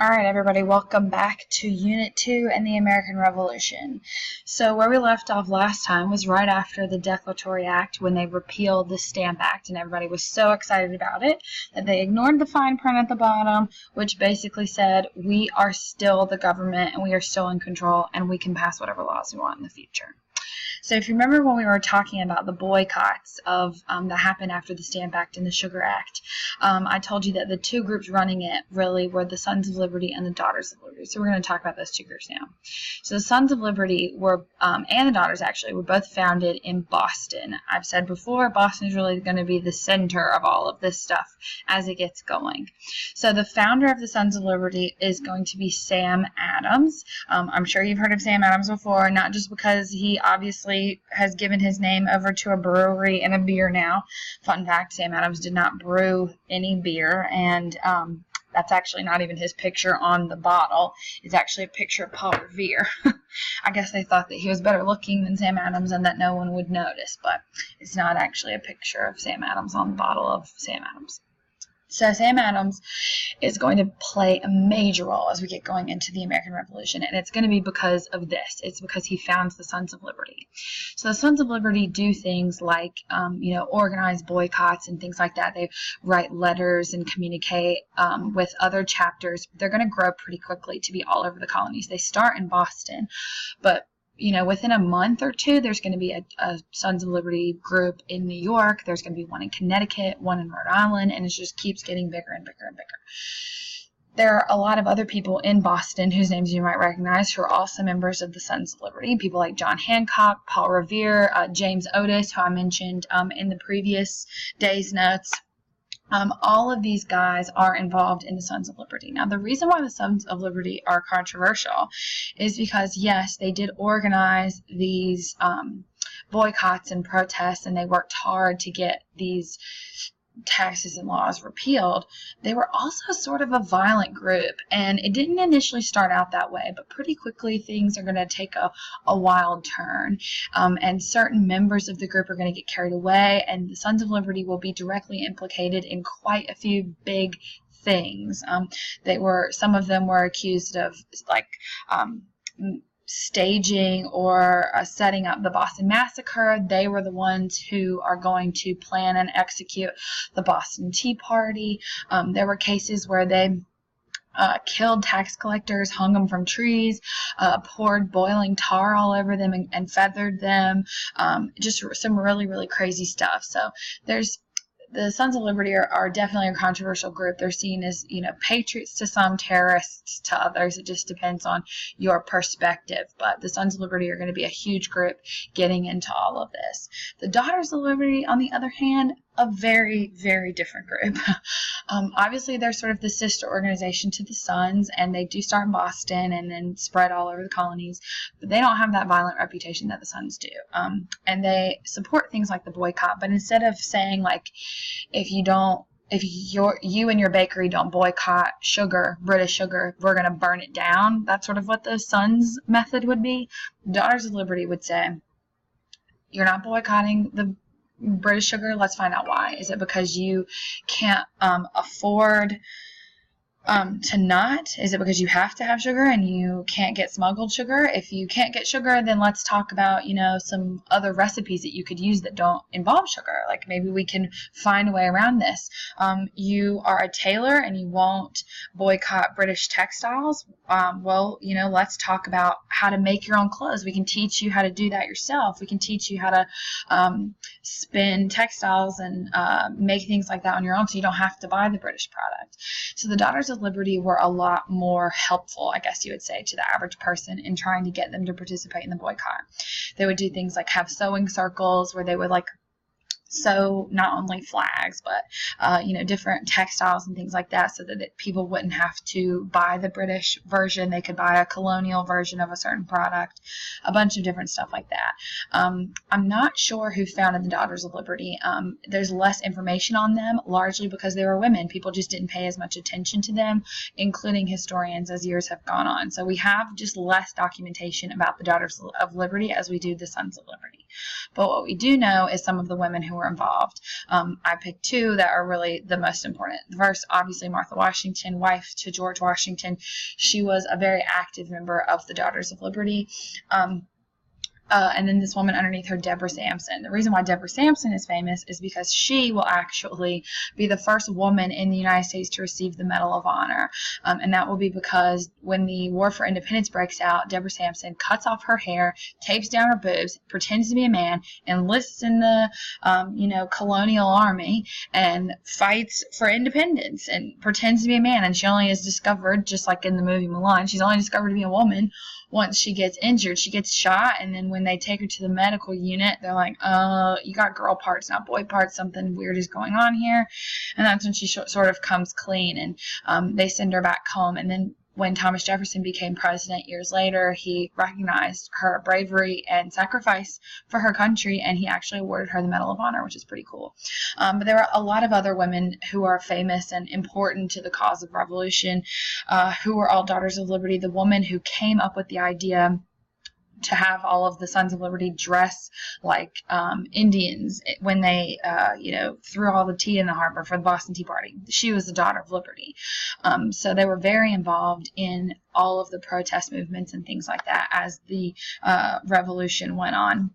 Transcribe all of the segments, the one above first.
Alright everybody, welcome back to Unit 2 and the American Revolution. So where we left off last time was right after the Declaratory Act, when they repealed the Stamp Act, and everybody was so excited about it that they ignored the fine print at the bottom, which basically said we are still the government and we are still in control and we can pass whatever laws we want in the future. So if you remember when we were talking about the boycotts of that happened after the Stamp Act and the Sugar Act, I told you that the two groups running it really were the Sons of Liberty and the Daughters of Liberty. So we're going to talk about those two groups now. So the Sons of Liberty were, and the Daughters actually, were both founded in Boston. I've said before, Boston is really going to be the center of all of this stuff as it gets going. So the founder of the Sons of Liberty is going to be Sam Adams. I'm sure you've heard of Sam Adams before, not just because he obviously has given his name over to a brewery and a beer now. Fun fact, Sam Adams did not brew any beer, and that's actually not even his picture on the bottle. It's actually a picture of Paul Revere. I guess they thought that he was better looking than Sam Adams and that no one would notice, but it's not actually a picture of Sam Adams on the bottle of Sam Adams. So Sam Adams is going to play a major role as we get going into the American Revolution, and it's going to be because of this. It's because he founds the Sons of Liberty. So the Sons of Liberty do things like, organize boycotts and things like that. They write letters and communicate with other chapters. They're going to grow pretty quickly to be all over the colonies. They start in Boston, but within a month or two, there's going to be a Sons of Liberty group in New York. There's going to be one in Connecticut, one in Rhode Island, and it just keeps getting bigger and bigger and bigger. There are a lot of other people in Boston whose names you might recognize who are also members of the Sons of Liberty. People like John Hancock, Paul Revere, James Otis, who I mentioned in the previous day's notes. All of these guys are involved in the Sons of Liberty. Now, the reason why the Sons of Liberty are controversial is because, yes, they did organize these boycotts and protests, and they worked hard to get these taxes and laws repealed. They were also sort of a violent group, and it didn't initially start out that way, but pretty quickly things are going to take a wild turn, and certain members of the group are going to get carried away, and the Sons of Liberty will be directly implicated in quite a few big things. Some of them were accused of staging or setting up the Boston Massacre. They were the ones who are going to plan and execute the Boston Tea Party. There were cases where they killed tax collectors, hung them from trees, poured boiling tar all over them and feathered them. Just some really, really crazy stuff. So the Sons of Liberty are definitely a controversial group. They're seen as, patriots to some, terrorists to others. It just depends on your perspective. But the Sons of Liberty are going to be a huge group getting into all of this. The Daughters of Liberty, on the other hand, a very, very different group. Obviously, they're sort of the sister organization to the Sons, and they do start in Boston and then spread all over the colonies, but they don't have that violent reputation that the Sons do. And they support things like the boycott, but instead of saying, if you and your bakery don't boycott sugar, British sugar, we're going to burn it down. That's sort of what the Sons method would be. The Daughters of Liberty would say, you're not boycotting the British sugar. Let's find out why. Is it because you can't afford to not? Is it because you have to have sugar and you can't get smuggled sugar? If you can't get sugar, then let's talk about, some other recipes that you could use that don't involve sugar. Like maybe we can find a way around this. You are a tailor and you won't boycott British textiles. Let's talk about how to make your own clothes. We can teach you how to do that yourself. We can teach you how to spin textiles and make things like that on your own, so you don't have to buy the British product. So the Daughters of Liberty were a lot more helpful, I guess you would say, to the average person in trying to get them to participate in the boycott. They would do things like have sewing circles where they would sew not only flags, but different textiles and things like that, so that people wouldn't have to buy the British version. They could buy a colonial version of a certain product, a bunch of different stuff like that. I'm not sure who founded the Daughters of Liberty. There's less information on them, largely because they were women. People just didn't pay as much attention to them, including historians, as years have gone on. So we have just less documentation about the Daughters of Liberty as we do the Sons of Liberty. But what we do know is some of the women who were involved. I picked two that are really the most important. The first, obviously, Martha Washington, wife to George Washington. She was a very active member of the Daughters of Liberty. And then this woman underneath her, Deborah Sampson. The reason why Deborah Sampson is famous is because she will actually be the first woman in the United States to receive the Medal of Honor. And that will be because when the War for Independence breaks out, Deborah Sampson cuts off her hair, tapes down her boobs, pretends to be a man, enlists in the, colonial army and fights for independence and pretends to be a man. And she only is discovered, just like in the movie Mulan, she's only discovered to be a woman once she gets injured. She gets shot, and then when they take her to the medical unit, they're like, you got girl parts, not boy parts. Something weird is going on here. And that's when she sort of comes clean, and they send her back home. And then when Thomas Jefferson became president years later, he recognized her bravery and sacrifice for her country, and he actually awarded her the Medal of Honor, which is pretty cool. But there are a lot of other women who are famous and important to the cause of revolution, who were all Daughters of Liberty. The woman who came up with the idea to have all of the Sons of Liberty dress like Indians when they, threw all the tea in the harbor for the Boston Tea Party. She was the Daughter of Liberty. So they were very involved in all of the protest movements and things like that as the revolution went on.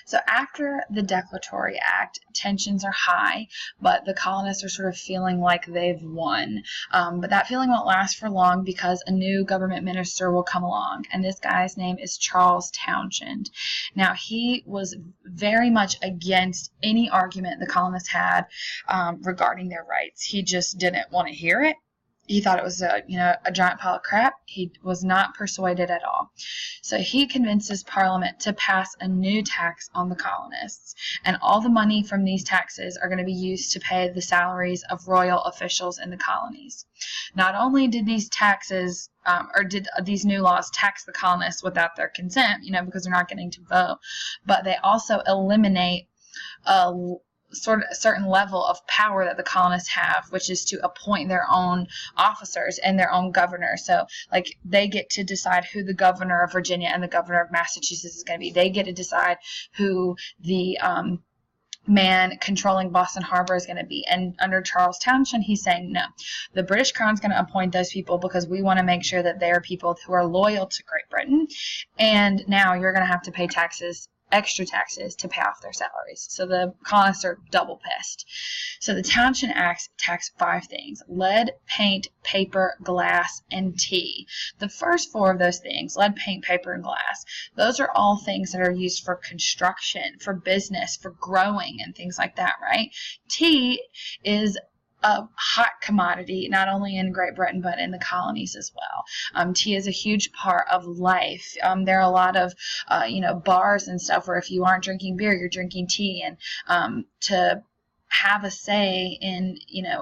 So after the Declaratory Act, tensions are high, but the colonists are sort of feeling like they've won. But that feeling won't last for long because a new government minister will come along, and this guy's name is Charles Townshend. Now, he was very much against any argument the colonists had regarding their rights. He just didn't want to hear it. He thought it was a giant pile of crap. He was not persuaded at all. So he convinces Parliament to pass a new tax on the colonists. And all the money from these taxes are going to be used to pay the salaries of royal officials in the colonies. Not only did these taxes, did these new laws tax the colonists without their consent, because they're not getting to vote, but they also eliminate sort of a certain level of power that the colonists have, which is to appoint their own officers and their own governor. So, like, they get to decide who the governor of Virginia and the governor of Massachusetts is going to be. They get to decide who the man controlling Boston Harbor is going to be. And under Charles Townshend, he's saying, no, the British Crown's going to appoint those people because we want to make sure that they are people who are loyal to Great Britain. And now you're going to have to pay extra taxes to pay off their salaries. So the colonists are double pissed. So the Townshend Act taxed 5 things: lead, paint, paper, glass, and tea. The first 4 of those things, lead, paint, paper, and glass, those are all things that are used for construction, for business, for growing, and things like that, right? Tea is a hot commodity, not only in Great Britain, but in the colonies as well. Tea is a huge part of life. There are a lot of, bars and stuff where if you aren't drinking beer, you're drinking tea. And to have a say in,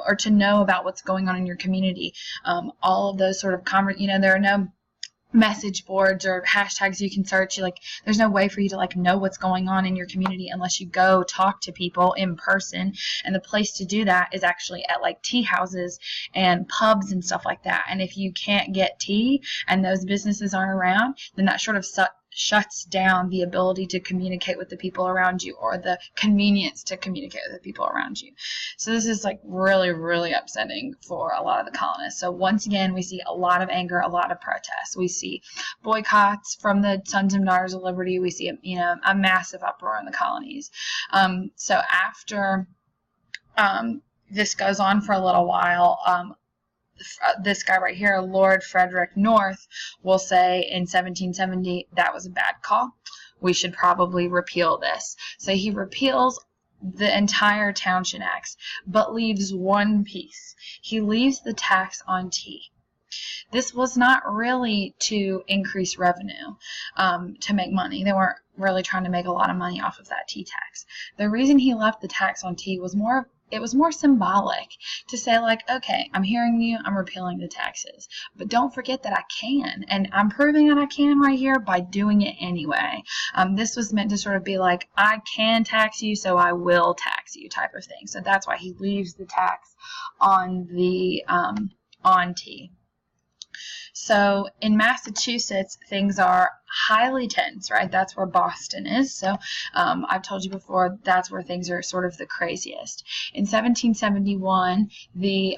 or to know about what's going on in your community, all of those sort of, there are no message boards or hashtags you can search. There's no way for you to know what's going on in your community unless you go talk to people in person, and the place to do that is actually at tea houses and pubs and stuff like that. And if you can't get tea and those businesses aren't around, then that sort of shuts down the ability to communicate with the people around you, or the convenience to communicate with the people around you. So this is really, really upsetting for a lot of the colonists. So once again, we see a lot of anger, a lot of protests. We see boycotts from the Sons and Daughters of Liberty. We see a massive uproar in the colonies. So after this goes on for a little while, this guy right here, Lord Frederick North, will say in 1770, that was a bad call. We should probably repeal this. So he repeals the entire Townshend Act, but leaves one piece. He leaves the tax on tea. This was not really to increase revenue, to make money. They weren't really trying to make a lot of money off of that tea tax. The reason he left the tax on tea was more symbolic, to say okay, I'm hearing you, I'm repealing the taxes, but don't forget that I can, and I'm proving that I can right here by doing it anyway. This was meant to sort of be I can tax you, so I will tax you type of thing. So that's why he leaves the tax on the on tea. So in Massachusetts, things are highly tense, right? That's where Boston is. So I've told you before, that's where things are sort of the craziest. In 1771, the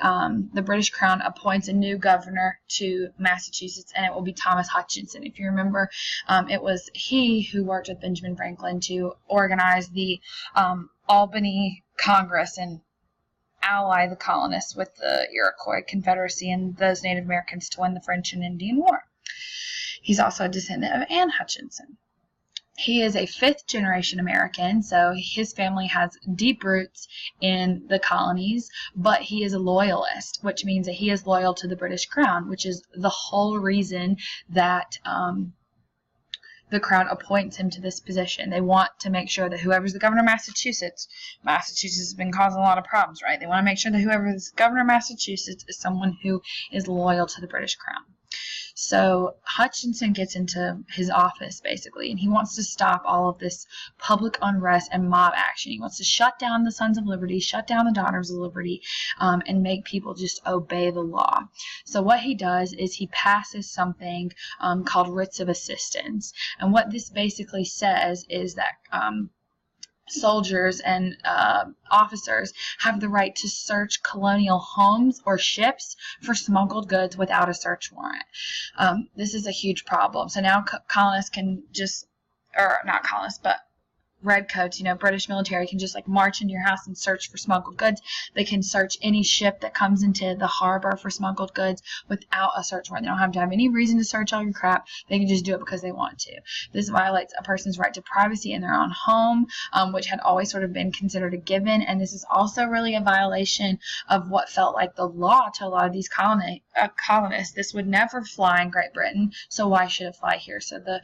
British Crown appoints a new governor to Massachusetts, and it will be Thomas Hutchinson. If you remember, it was he who worked with Benjamin Franklin to organize the Albany Congress and ally the colonists with the Iroquois Confederacy and those Native Americans to win the French and Indian War. He's also a descendant of Anne Hutchinson. He is a fifth-generation American, so his family has deep roots in the colonies, but he is a loyalist, which means that he is loyal to the British Crown, which is the whole reason that the Crown appoints him to this position. They want to make sure that whoever's the governor of Massachusetts has been causing a lot of problems, right? They want to make sure that whoever is governor of Massachusetts is someone who is loyal to the British Crown. So Hutchinson gets into his office, basically, and he wants to stop all of this public unrest and mob action. He wants to shut down the Sons of Liberty, shut down the Daughters of Liberty, and make people just obey the law. So what he does is he passes something called writs of assistance. And what this basically says is that soldiers and officers have the right to search colonial homes or ships for smuggled goods without a search warrant. This is a huge problem. So now colonists can just, or not colonists, but redcoats, British military can just like march into your house and search for smuggled goods. They can search any ship that comes into the harbor for smuggled goods without a search warrant. They don't have to have any reason to search all your crap. They can just do it because they want to. This violates a person's right to privacy in their own home, which had always sort of been considered a given. And this is also really a violation of what felt like the law to a lot of these colonists. This would never fly in Great Britain, so why should it fly here? So the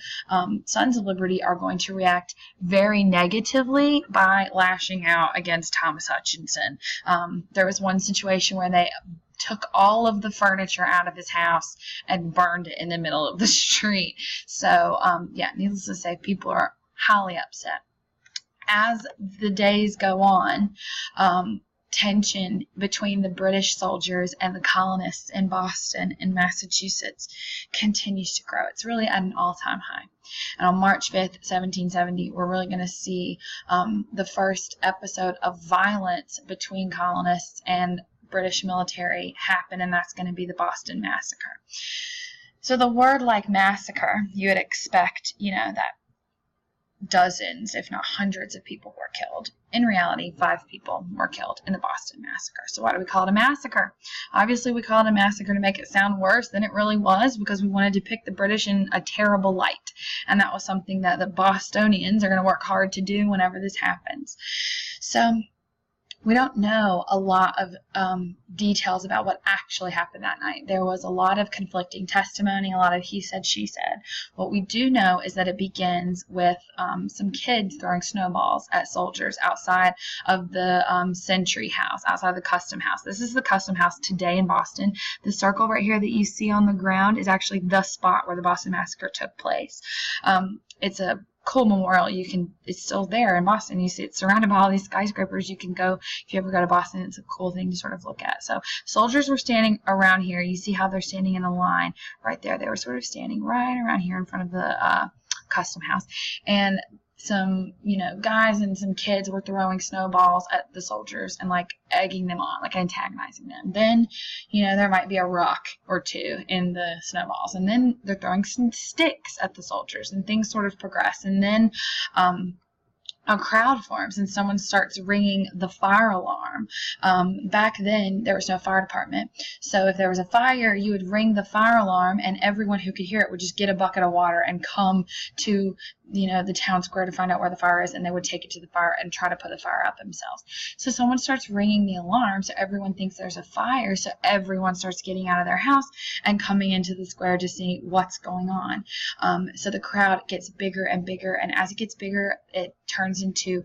Sons of Liberty are going to react very negatively by lashing out against Thomas Hutchinson. There was one situation where they took all of the furniture out of his house and burned it in the middle of the street. So, yeah, needless to say, people are highly upset. As the days go on, tension between the British soldiers and the colonists in Boston and Massachusetts continues to grow. It's really at an all-time high. And on March 5th, 1770, we're really going to see the first episode of violence between colonists and British military happen, and that's going to be the Boston Massacre. So the word like massacre, you would expect, that dozens, if not hundreds of people were killed. In reality, 5 people were killed in the Boston Massacre. So why do we call it a massacre? Obviously, we call it a massacre to make it sound worse than it really was, because we wanted to depict the British in a terrible light. And that was something that the Bostonians are going to work hard to do whenever this happens. So we don't know a lot of details about what actually happened that night. There was a lot of conflicting testimony, a lot of he said, she said. What we do know is that it begins with some kids throwing snowballs at soldiers outside of the Sentry House, outside the Custom House. This is the Custom House today in Boston. The circle right here that you see on the ground is actually the spot where the Boston Massacre took place. It's a cool memorial. It's still there in Boston. You see it's surrounded by all these skyscrapers. You can go, if you ever go to Boston, it's a cool thing to sort of look at. So soldiers were standing around here. You see how they're standing in a line right there. They were sort of standing right around here in front of the Custom House. And some, guys and some kids were throwing snowballs at the soldiers and like egging them on, like antagonizing them. Then, there might be a rock or two in the snowballs, and then they're throwing some sticks at the soldiers, and things sort of progress. And then a crowd forms and someone starts ringing the fire alarm. Back then, there was no fire department. So if there was a fire, you would ring the fire alarm, and everyone who could hear it would just get a bucket of water and come to the town square to find out where the fire is, and they would take it to the fire and try to put the fire out themselves. So someone starts ringing the alarm, so everyone thinks there's a fire, so everyone starts getting out of their house and coming into the square to see what's going on. So the crowd gets bigger and bigger, and as it gets bigger, it turns into,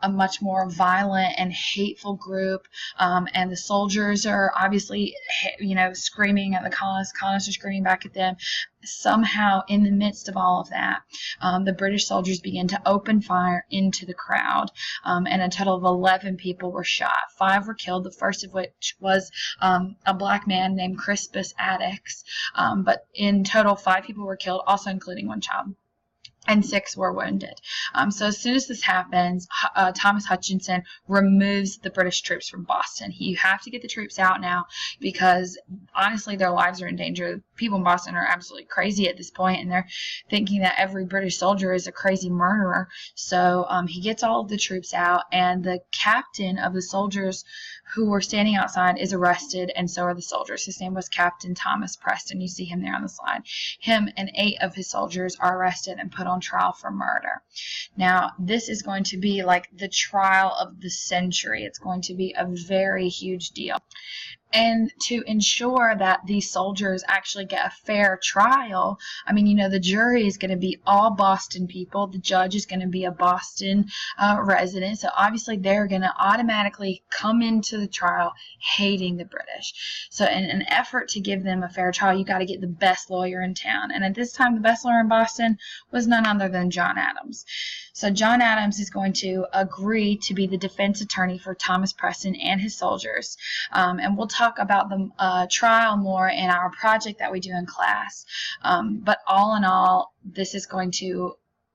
a much more violent and hateful group, and the soldiers are obviously, screaming at the colonists. Colonists are screaming back at them. Somehow, in the midst of all of that, the British soldiers began to open fire into the crowd, and a total of 11 people were shot. 5 were killed, the first of which was a black man named Crispus Attucks, but in total 5 people were killed, also including 1 child, and 6 were wounded. So as soon as this happens, Thomas Hutchinson removes the British troops from Boston. You have to get the troops out now because, honestly, their lives are in danger. People in Boston are absolutely crazy at this point, and they're thinking that every British soldier is a crazy murderer. So he gets all of the troops out, and the captain of the soldiers who were standing outside is arrested, and so are the soldiers. His name was Captain Thomas Preston. You see him there on the slide. Him and 8 of his soldiers are arrested and put on trial for murder. Now, this is going to be like the trial of the century. It's going to be a very huge deal. And to ensure that these soldiers actually get a fair trial, the jury is going to be all Boston people. The judge is going to be a Boston resident. So obviously they're going to automatically come into the trial hating the British. So in an effort to give them a fair trial, you got to get the best lawyer in town. And at this time, the best lawyer in Boston was none other than John Adams. So John Adams is going to agree to be the defense attorney for Thomas Preston and his soldiers. And we'll talk about the trial more in our project that we do in class. But all in all, this is going to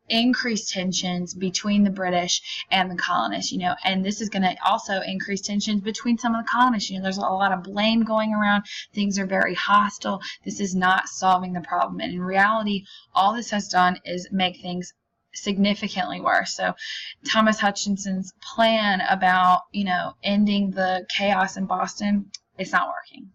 increase tensions between the British and the colonists, and this is going to also increase tensions between some of the colonists. There's a lot of blame going around. Things are very hostile. This is not solving the problem. And in reality, all this has done is make things significantly worse. So Thomas Hutchinson's plan about, ending the chaos in Boston, it's not working.